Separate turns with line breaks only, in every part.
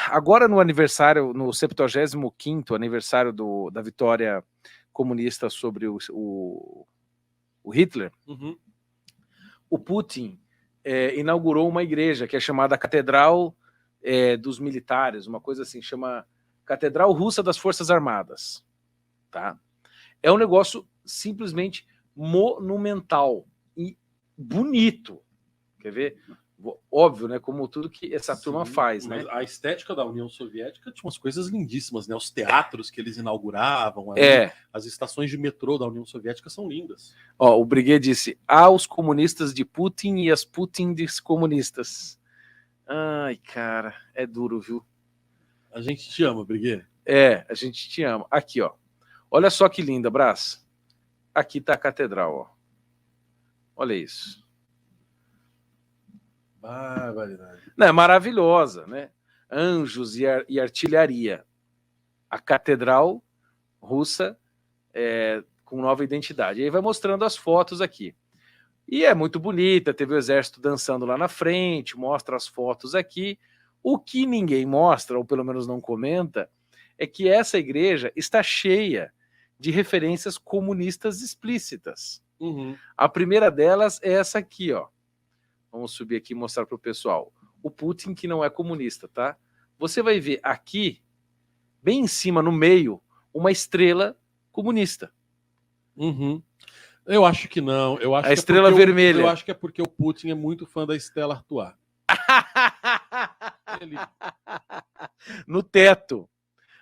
Agora no aniversário, no 75º aniversário da vitória comunista sobre o Hitler, o Putin inaugurou uma igreja que é chamada Catedral dos Militares, uma coisa assim, chama Catedral Russa das Forças Armadas. Tá? É um negócio simplesmente monumental e bonito. Quer ver? Óbvio, né? Como tudo que essa turma faz,
mas
né?
A estética da União Soviética tinha umas coisas lindíssimas, né? Os teatros que eles inauguravam, as estações de metrô da União Soviética são lindas.
Ó, o Briguet disse: os comunistas de Putin e as Putin dos comunistas. Ai, cara, é duro, viu?
A gente te ama, Briguet.
A gente te ama. Aqui, ó. Olha só que linda, Brás. Aqui tá a catedral, ó. Olha isso.
Barbaridade.
Não, é maravilhosa, né? Anjos e artilharia. A catedral russa com nova identidade. E aí vai mostrando as fotos aqui. E é muito bonita, teve o exército dançando lá na frente, mostra as fotos aqui. O que ninguém mostra, ou pelo menos não comenta, é que essa igreja está cheia de referências comunistas explícitas. A primeira delas é essa aqui, ó. Vamos subir aqui e mostrar para o pessoal. O Putin, que não é comunista, tá? Você vai ver aqui, bem em cima, no meio, uma estrela comunista.
Eu acho que não. Eu acho
a estrela vermelha.
Eu acho que é porque o Putin é muito fã da Stella Artois.
No teto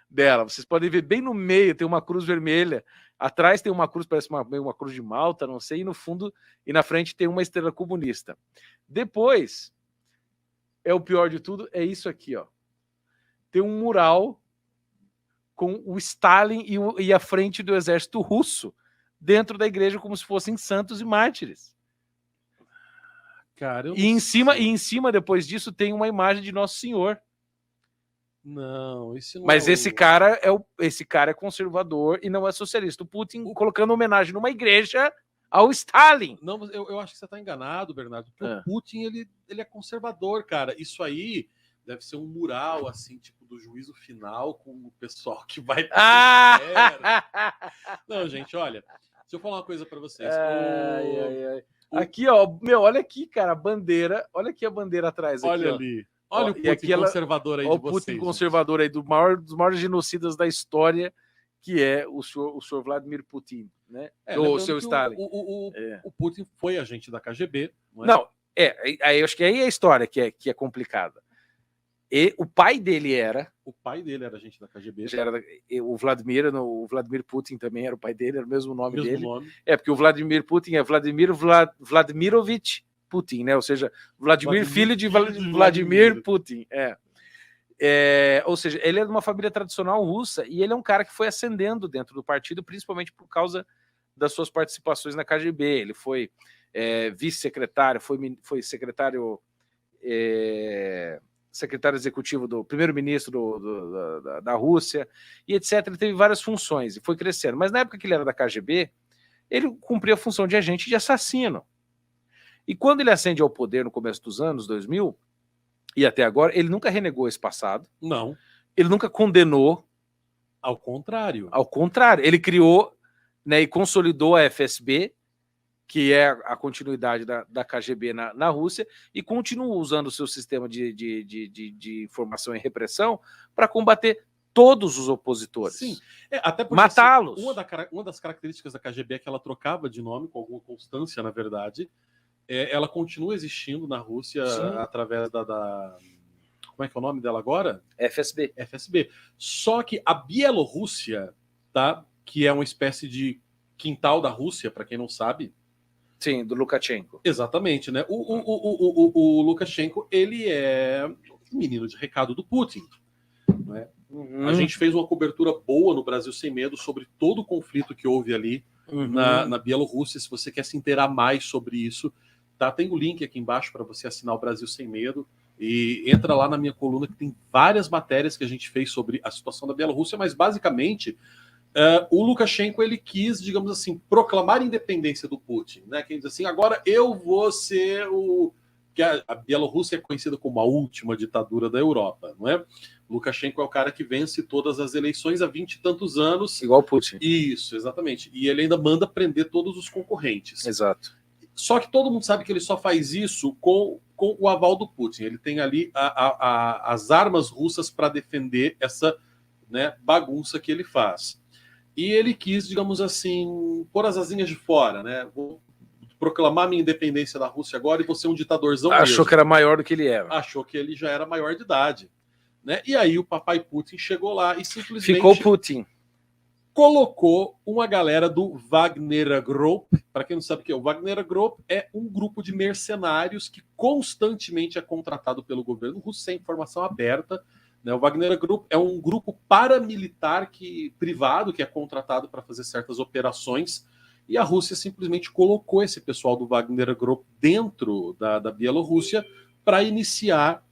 dela, vocês podem ver bem no meio, tem uma cruz vermelha. Atrás tem uma cruz, parece uma cruz de Malta, não sei, e no fundo e na frente tem uma estrela comunista. Depois, o pior de tudo, é isso aqui, ó. Tem um mural com o Stalin e a frente do exército russo dentro da igreja, como se fossem santos e mártires.
Cara,
e em cima, depois disso, tem uma imagem de Nosso Senhor.
Não, isso não.
Mas esse cara é conservador e não é socialista. O Putin colocando homenagem numa igreja ao Stalin.
Não, eu acho que você está enganado, Bernardo. Porque o Putin ele é conservador, cara. Isso aí deve ser um mural, assim, tipo, do juízo final com o pessoal que vai... Não, gente, olha, deixa eu falar uma coisa para vocês.
Aqui, ó, olha aqui, cara, a bandeira. Olha aqui a bandeira atrás.
Olha
aqui,
ali. Olha o Putin conservador aí de vocês.
O Putin conservador aí, dos maiores genocidas da história, que é o senhor Vladimir Putin, né? O seu Stalin.
O Putin foi agente da KGB.
Não, aí eu acho que aí é a história que é complicada. E o pai dele era...
O pai dele era agente da KGB.
O Vladimir Putin também era o pai dele, era o mesmo nome dele. Porque o Vladimir Putin é Vladimir Vladimirovich Putin, né? Ou seja, Vladimir filho de Vladimir Putin. Ou seja, ele é de uma família tradicional russa e ele é um cara que foi ascendendo dentro do partido, principalmente por causa das suas participações na KGB. Ele foi vice-secretário, foi secretário executivo do primeiro-ministro da Rússia, e etc. Ele teve várias funções e foi crescendo. Mas na época que ele era da KGB, ele cumpria a função de agente de assassino. E quando ele ascende ao poder no começo dos anos 2000, e até agora, ele nunca renegou esse passado.
Não.
Ele nunca condenou.
Ao contrário.
Ao contrário. Ele criou, né, e consolidou a FSB, que é a continuidade da KGB na Rússia, e continua usando o seu sistema de informação e repressão para combater todos os opositores.
Sim. Até porque
matá-los.
Uma das características da KGB é que ela trocava de nome com alguma constância, na verdade. Ela continua existindo na Rússia. Sim. Através da... Como é que é o nome dela agora?
FSB.
FSB. Só que a Bielorrússia, tá? Que é uma espécie de quintal da Rússia, para quem não sabe.
Sim, do Lukashenko.
Exatamente, né? O Lukashenko, ele é menino de recado do Putin. Né? A gente fez uma cobertura boa no Brasil Sem Medo sobre todo o conflito que houve ali na Bielorrússia. Se você quer se inteirar mais sobre isso, tá? Tem o link aqui embaixo para você assinar o Brasil Sem Medo. E entra lá na minha coluna que tem várias matérias que a gente fez sobre a situação da Bielorrússia, mas basicamente o Lukashenko ele quis, digamos assim, proclamar a independência do Putin, né? Quem diz assim, agora eu vou ser que a Bielorrússia é conhecida como a última ditadura da Europa, não é? Lukashenko é o cara que vence todas as eleições há 20 e tantos anos.
Igual Putin.
Isso, exatamente. E ele ainda manda prender todos os concorrentes.
Exato.
Só que todo mundo sabe que ele só faz isso com o aval do Putin. Ele tem ali as armas russas para defender essa, né, bagunça que ele faz. E ele quis, digamos assim, pôr as asinhas de fora, né? Vou proclamar minha independência da Rússia agora e vou ser um ditadorzão
Achou
mesmo.
que era maior do que ele era.
Achou que ele já era maior de idade. Né? E aí o papai Putin chegou lá e simplesmente
Ficou Putin.
Colocou uma galera do Wagner Group. Para quem não sabe o que é, o Wagner Group é um grupo de mercenários que constantemente é contratado pelo governo russo sem informação aberta. Né? O Wagner Group é um grupo paramilitar privado que é contratado para fazer certas operações. E a Rússia simplesmente colocou esse pessoal do Wagner Group dentro da Bielorrússia para iniciar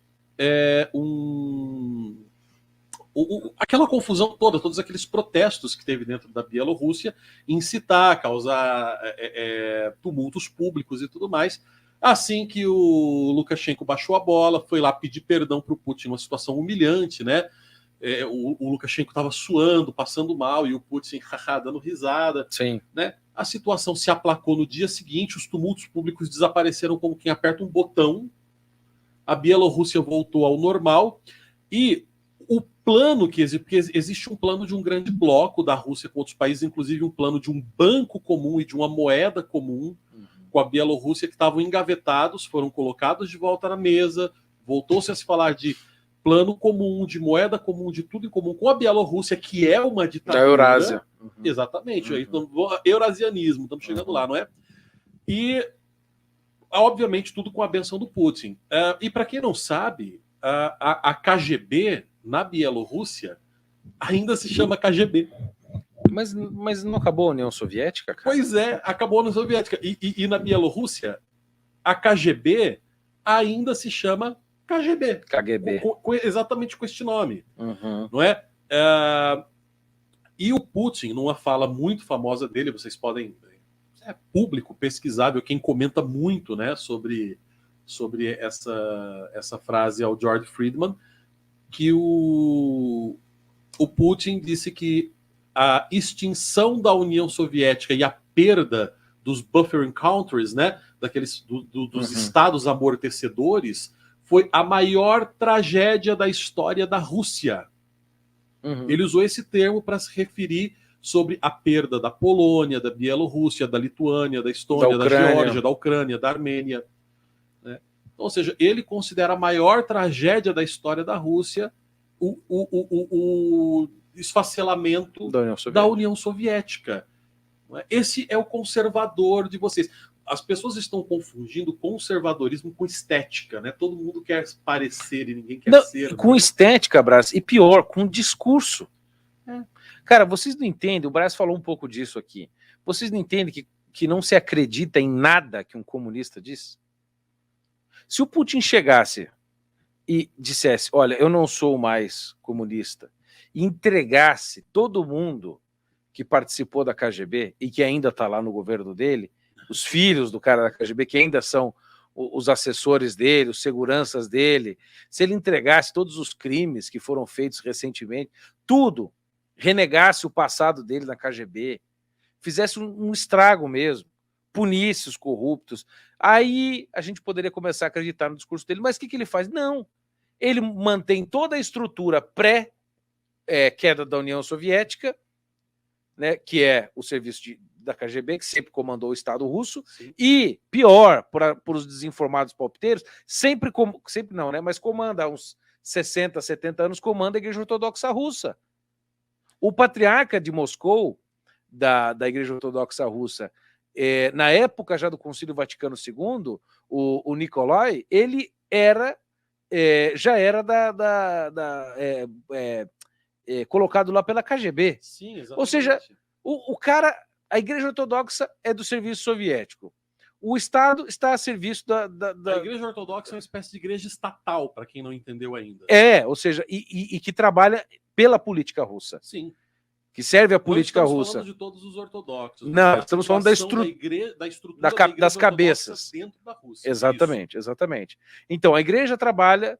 aquela confusão toda, todos aqueles protestos que teve dentro da Bielorrússia, incitar, causar tumultos públicos e tudo mais. Assim que o Lukashenko baixou a bola, foi lá pedir perdão para o Putin, uma situação humilhante, né? O Lukashenko estava suando, passando mal, e o Putin dando risada.
Sim.
Né? A situação se aplacou no dia seguinte, os tumultos públicos desapareceram como quem aperta um botão, a Bielorrússia voltou ao normal, e o plano que existe, porque existe um plano de um grande bloco da Rússia com outros países, inclusive um plano de um banco comum e de uma moeda comum com a Bielorrússia, que estavam engavetados, foram colocados de volta na mesa, voltou-se a se falar de plano comum, de moeda comum, de tudo em comum com a Bielorrússia, que é uma ditadura.
Da Eurásia.
Exatamente. Aí, eurasianismo, estamos chegando lá, não é? E, obviamente, tudo com a benção do Putin. E para quem não sabe, a KGB na Bielorrússia ainda se chama KGB.
Mas não acabou a União Soviética, cara?
Pois é, acabou a União Soviética. E na Bielorrússia, a KGB ainda se chama KGB.
KGB.
Exatamente com este nome.
Uhum.
Não é? E o Putin, numa fala muito famosa dele, vocês podem... É público, pesquisável, quem comenta muito, né, sobre essa frase ao George Friedman, que o Putin disse que a extinção da União Soviética e a perda dos buffering countries, né, dos estados amortecedores, foi a maior tragédia da história da Rússia. Ele usou esse termo para se referir sobre a perda da Polônia, da Bielorrússia, da Lituânia, da Estônia, da Geórgia, da Ucrânia, da Armênia. Né? Ou seja, ele considera a maior tragédia da história da Rússia o esfacelamento da União Soviética. Esse é o conservador de vocês. As pessoas estão confundindo conservadorismo com estética, né? Todo mundo quer parecer e ninguém quer ser.
Com estética, Brás, e pior, com discurso. Cara, vocês não entendem, o Brás falou um pouco disso aqui. Vocês não entendem que não se acredita em nada que um comunista diz? Se o Putin chegasse e dissesse, olha, eu não sou mais comunista, e entregasse todo mundo que participou da KGB e que ainda está lá no governo dele, os filhos do cara da KGB, que ainda são os assessores dele, os seguranças dele, se ele entregasse todos os crimes que foram feitos recentemente, tudo, renegasse o passado dele na KGB, fizesse um estrago mesmo, punisse os corruptos, aí a gente poderia começar a acreditar no discurso dele. Mas o que ele faz? Não. Ele mantém toda a estrutura pré-queda da União Soviética, né, que é o serviço da KGB, que sempre comandou o Estado russo. Sim. E, pior, para os desinformados palpiteiros, sempre não, né, mas comanda há uns 60, 70 anos, comanda a Igreja Ortodoxa Russa. O patriarca de Moscou, da Igreja Ortodoxa Russa, na época já do Concílio Vaticano II, o Nicolai, ele já era colocado lá pela KGB.
Sim, exatamente.
Ou seja, o cara, a Igreja Ortodoxa é do serviço soviético. O Estado está a serviço da...
A Igreja Ortodoxa é uma espécie de igreja estatal, para quem não entendeu ainda.
Ou seja, e que trabalha pela política russa.
Sim.
que serve à
Não
política
estamos
russa.
falando de todos os ortodoxos.
Não,
mas
estamos falando da
estrutura da estrutura
das
igreja
cabeças.
ortodoxa dentro da Rússia.
Exatamente, exatamente. Então, a igreja trabalha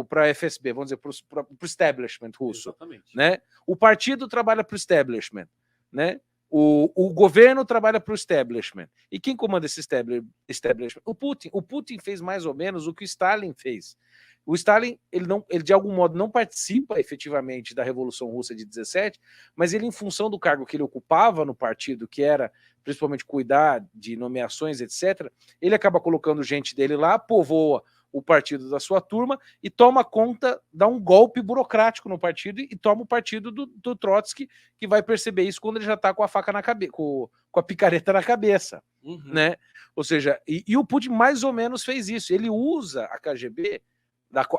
para a FSB, vamos dizer, para o establishment russo.
Exatamente.
Né? O partido trabalha para o establishment. Né? O governo trabalha para o establishment. E quem comanda esse establishment? O Putin. O Putin fez mais ou menos o que o Stalin fez. O Stalin, ele de algum modo não participa efetivamente da Revolução Russa de 17, mas ele, em função do cargo que ele ocupava no partido, que era principalmente cuidar de nomeações, etc., ele acaba colocando gente dele lá, povoa o partido da sua turma e toma conta, dá um golpe burocrático no partido e toma o partido do Trotsky, que vai perceber isso quando ele já está com a faca na cabeça, com a picareta na cabeça. Né? Ou seja, e o Putin mais ou menos fez isso. Ele usa a KGB,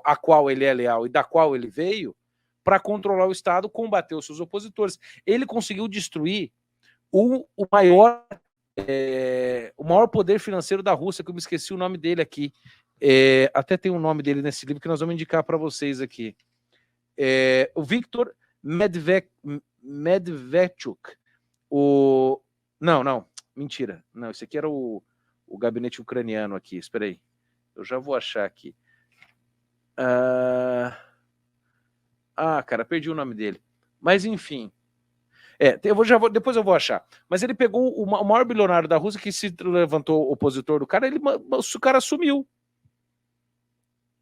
a qual ele é leal e da qual ele veio, para controlar o Estado, combater os seus opositores. Ele conseguiu destruir o maior poder financeiro da Rússia, que eu me esqueci o nome dele aqui. Até tem o nome dele nesse livro que nós vamos indicar para vocês aqui. O Viktor Medvedchuk. Não, mentira. Não, esse aqui era o gabinete ucraniano aqui. Espera aí. Eu já vou achar aqui. Cara, perdi o nome dele. Mas, enfim. Depois eu vou achar. Mas ele pegou o maior bilionário da Rússia, que se levantou opositor do cara, o cara sumiu.